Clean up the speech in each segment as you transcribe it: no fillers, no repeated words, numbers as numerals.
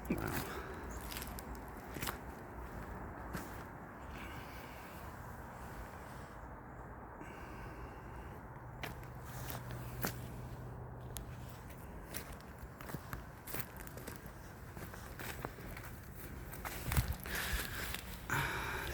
Wow.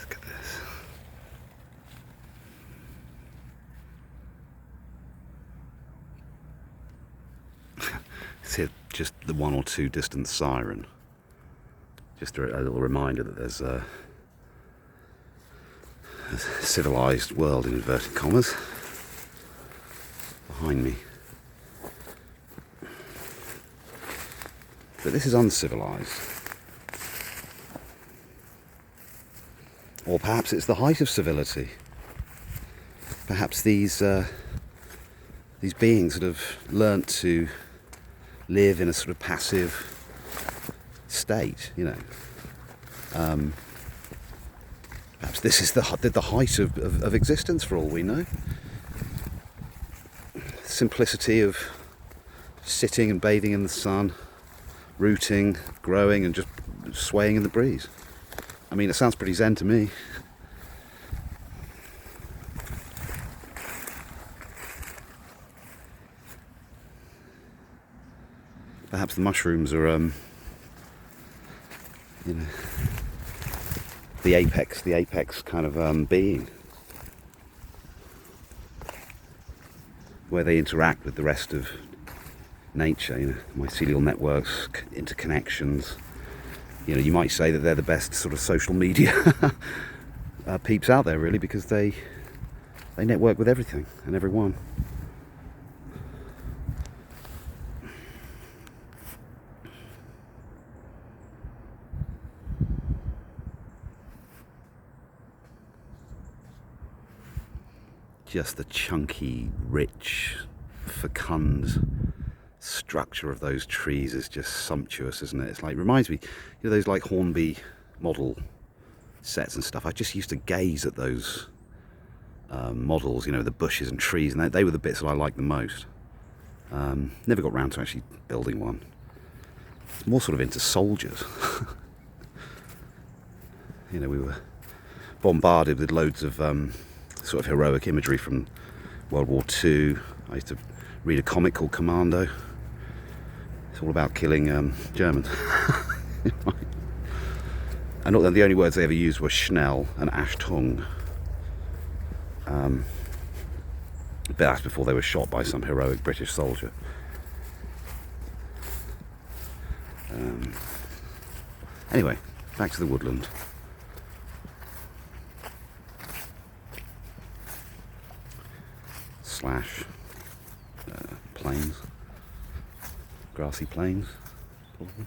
Look at this. See just the one or two distant siren. Just a little reminder that there's a civilized world, in inverted commas, behind me. But this is uncivilized. Or perhaps it's the height of civility. Perhaps these beings that have learnt to live in a sort of passive state, you know. Perhaps this is the height of existence, for all we know. Simplicity of sitting and bathing in the sun, rooting, growing, and just swaying in the breeze. I mean, it sounds pretty zen to me. Perhaps the mushrooms are, you know, the apex kind of being, where they interact with the rest of nature. You know, mycelial networks, interconnections. You know, you might say that they're the best sort of social media peeps out there, really, because they network with everything and everyone. Just the chunky, rich, fecund structure of those trees is just sumptuous, isn't it? It's like, reminds me, you know, those like Hornby model sets and stuff. I just used to gaze at those models, you know, the bushes and trees, and they were the bits that I liked the most. Never got round to actually building one. More sort of into soldiers. You know, we were bombarded with loads of sort of heroic imagery from World War II. I used to read a comic called Commando. It's all about killing Germans. And the only words they ever used were Schnell and Achtung. But that's before they were shot by some heroic British soldier. Anyway, back to the woodland. Slash plains, grassy plains, probably.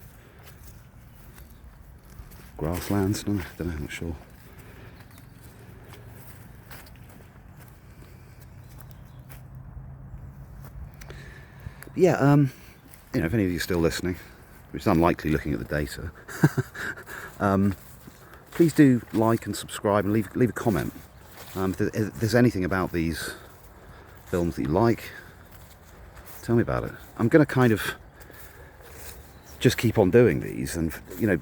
Grasslands, don't know, I'm not sure. But yeah, you know, if any of you are still listening, which is unlikely looking at the data, please do like and subscribe and leave a comment. If there's anything about these films that you like, tell me about it. I'm going to kind of just keep on doing these and, you know,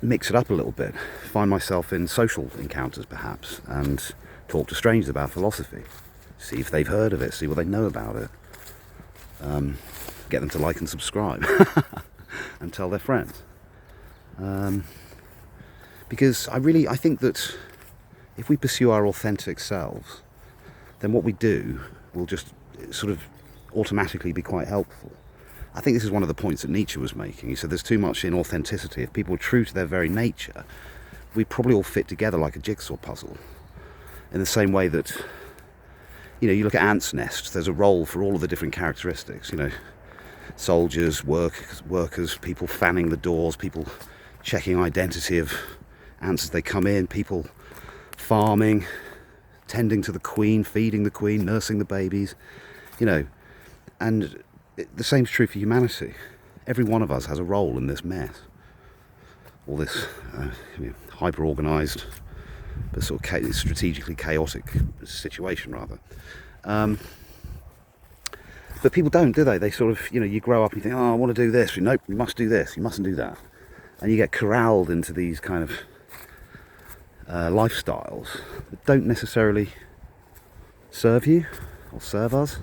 mix it up a little bit, find myself in social encounters perhaps, and talk to strangers about philosophy, see if they've heard of it, see what they know about it, get them to like and subscribe and tell their friends, because I think that if we pursue our authentic selves, then what we do will just sort of automatically be quite helpful. I think this is one of the points that Nietzsche was making. He said there's too much inauthenticity. If people were true to their very nature, we'd probably all fit together like a jigsaw puzzle. In the same way that, you know, you look at ants' nests, there's a role for all of the different characteristics, you know, soldiers, workers, people fanning the doors, people checking identity of ants as they come in, people farming, tending to the queen, feeding the queen, nursing the babies, you know. And the same is true for humanity. Every one of us has a role in this mess. All this you know, hyper-organised, but sort of strategically chaotic situation, rather. But people don't, do they? They sort of, you know, you grow up and you think, oh, I want to do this. Nope, you must do this. You mustn't do that. and you get corralled into these kind of lifestyles that don't necessarily serve you or serve us.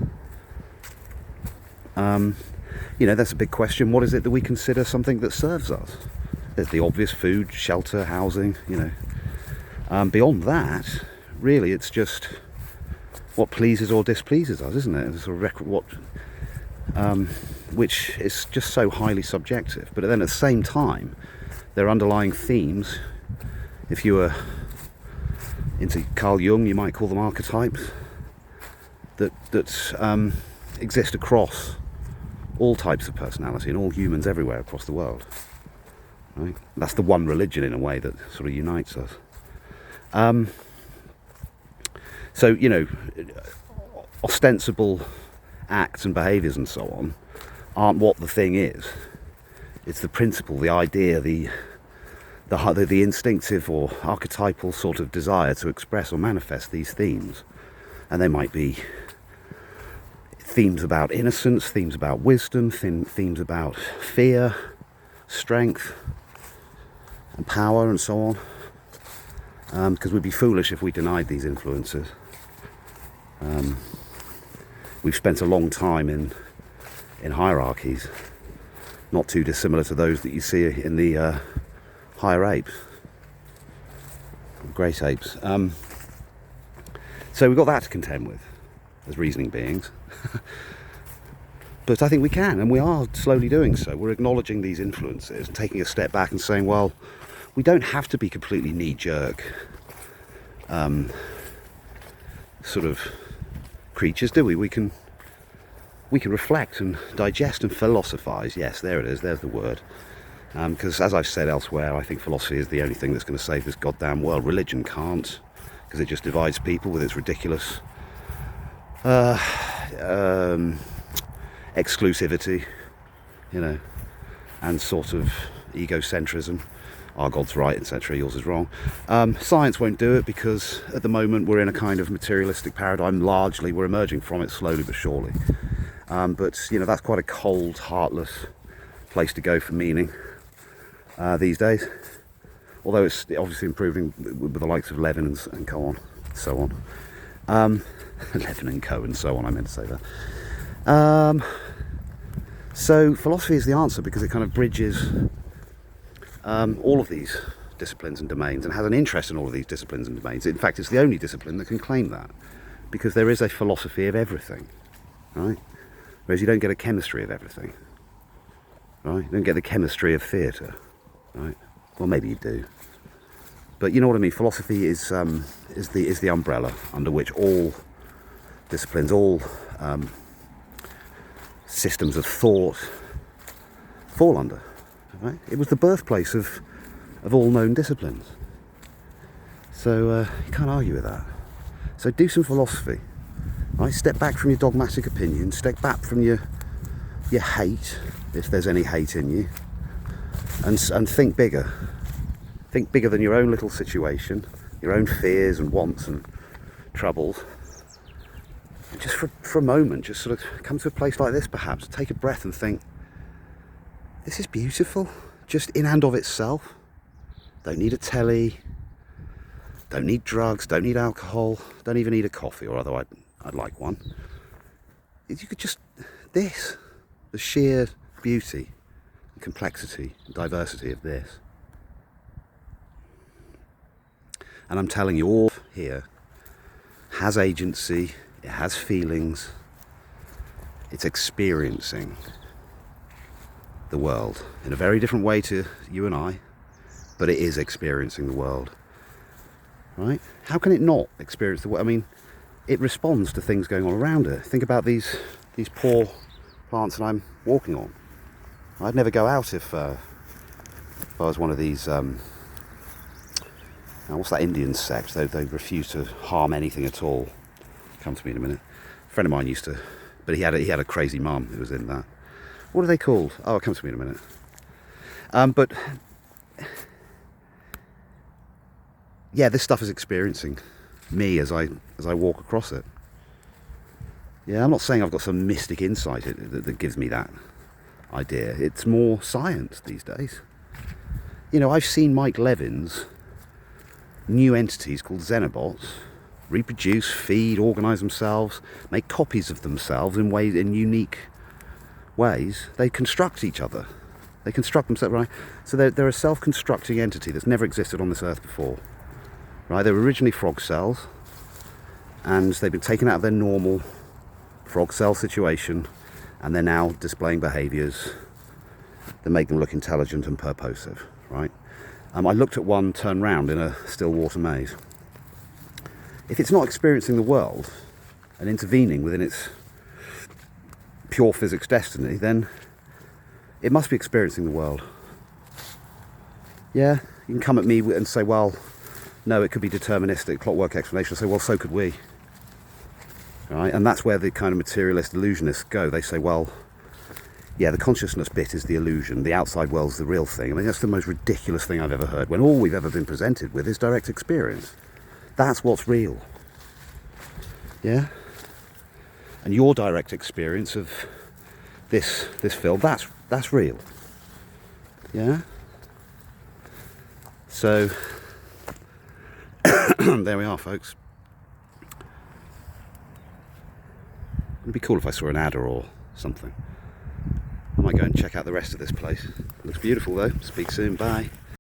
That's a big question. What is it that we consider something that serves us? There's the obvious: food, shelter, housing, beyond that, really, it's just what pleases or displeases us, isn't it? It's a sort of record, which is just so highly subjective. But then at the same time, there are underlying themes. If you were into Carl Jung, you might call them archetypes that exist across all types of personality and all humans everywhere across the world. Right? That's the one religion, in a way, that sort of unites us. Ostensible acts and behaviours and so on aren't what the thing is. It's the principle, the idea, the instinctive or archetypal sort of desire to express or manifest these themes. And they might be themes about innocence, themes about wisdom, themes about fear, strength and power and so on. Because we'd be foolish if we denied these influences. We've spent a long time in hierarchies, not too dissimilar to those that you see in the higher apes, great apes. So we've got that to contend with as reasoning beings. But I think we can, and we are slowly doing so. We're acknowledging these influences, taking a step back and saying, well, we don't have to be completely knee-jerk sort of creatures, do we? We can reflect and digest and philosophize. Yes, there it is, there's the word. Because as I've said elsewhere, I think philosophy is the only thing that's going to save this goddamn world. Religion can't, because it just divides people with its ridiculous exclusivity, and sort of egocentrism. Our God's right, etc., yours is wrong. Science won't do it, because at the moment we're in a kind of materialistic paradigm. Largely, we're emerging from it slowly but surely. But that's quite a cold, heartless place to go for meaning these days. Although it's obviously improving with the likes of Levin and so on. Levin and Co. and so on, I meant to say that. So philosophy is the answer, because it kind of bridges all of these disciplines and domains, and has an interest in all of these disciplines and domains. In fact, it's the only discipline that can claim that, because there is a philosophy of everything, right? Whereas you don't get a chemistry of everything, right? You don't get the chemistry of theatre, right? Well, maybe you do, but you know what I mean. Philosophy is the umbrella under which all disciplines, all systems of thought fall under. Right? It was the birthplace of all known disciplines. So you can't argue with that. So do some philosophy. Right? Step back from your dogmatic opinions. Step back from your hate, if there's any hate in you, and think bigger. Think bigger than your own little situation, your own fears and wants and troubles. And just for a moment, just sort of come to a place like this, perhaps, take a breath and think, this is beautiful, just in and of itself. Don't need a telly, don't need drugs, don't need alcohol, don't even need a coffee, or although I'd like one. You could just, the sheer beauty, and complexity, and diversity of this. And I'm telling you, all here has agency, it has feelings, it's experiencing the world in a very different way to you and I, but it is experiencing the world, right? How can it not experience the world? I mean, it responds to things going on around it. Think about these poor plants that I'm walking on. I'd never go out if I was one of these what's that Indian sect? They refuse to harm anything at all. Come to me in a minute. A friend of mine used to, but he had a crazy mum who was in that. What are they called? Oh, come to me in a minute. But yeah, this stuff is experiencing me as I walk across it. Yeah, I'm not saying I've got some mystic insight that gives me that idea. It's more science these days. You know, I've seen Mike Levin's new entities called Xenobots reproduce, feed, organise themselves, make copies of themselves in unique ways. They construct each other. They construct themselves, right? So they're a self-constructing entity that's never existed on this earth before, right? They were originally frog cells, and they've been taken out of their normal frog cell situation, and they're now displaying behaviours that make them look intelligent and purposive, right? I looked at one turn round in a still water maze. If it's not experiencing the world and intervening within its pure physics destiny, then it must be experiencing the world. Yeah, you can come at me and say, well, no, it could be deterministic, clockwork explanation. I say, well, so could we. Right? And that's where the kind of materialist illusionists go. They say, well, yeah, the consciousness bit is the illusion, the outside world's the real thing. I mean, that's the most ridiculous thing I've ever heard, when all we've ever been presented with is direct experience. That's what's real. Yeah? And your direct experience of this film, that's real. Yeah? So, there we are, folks. It'd be cool if I saw an adder or something. I might go and check out the rest of this place. Looks beautiful though. Speak soon. Bye.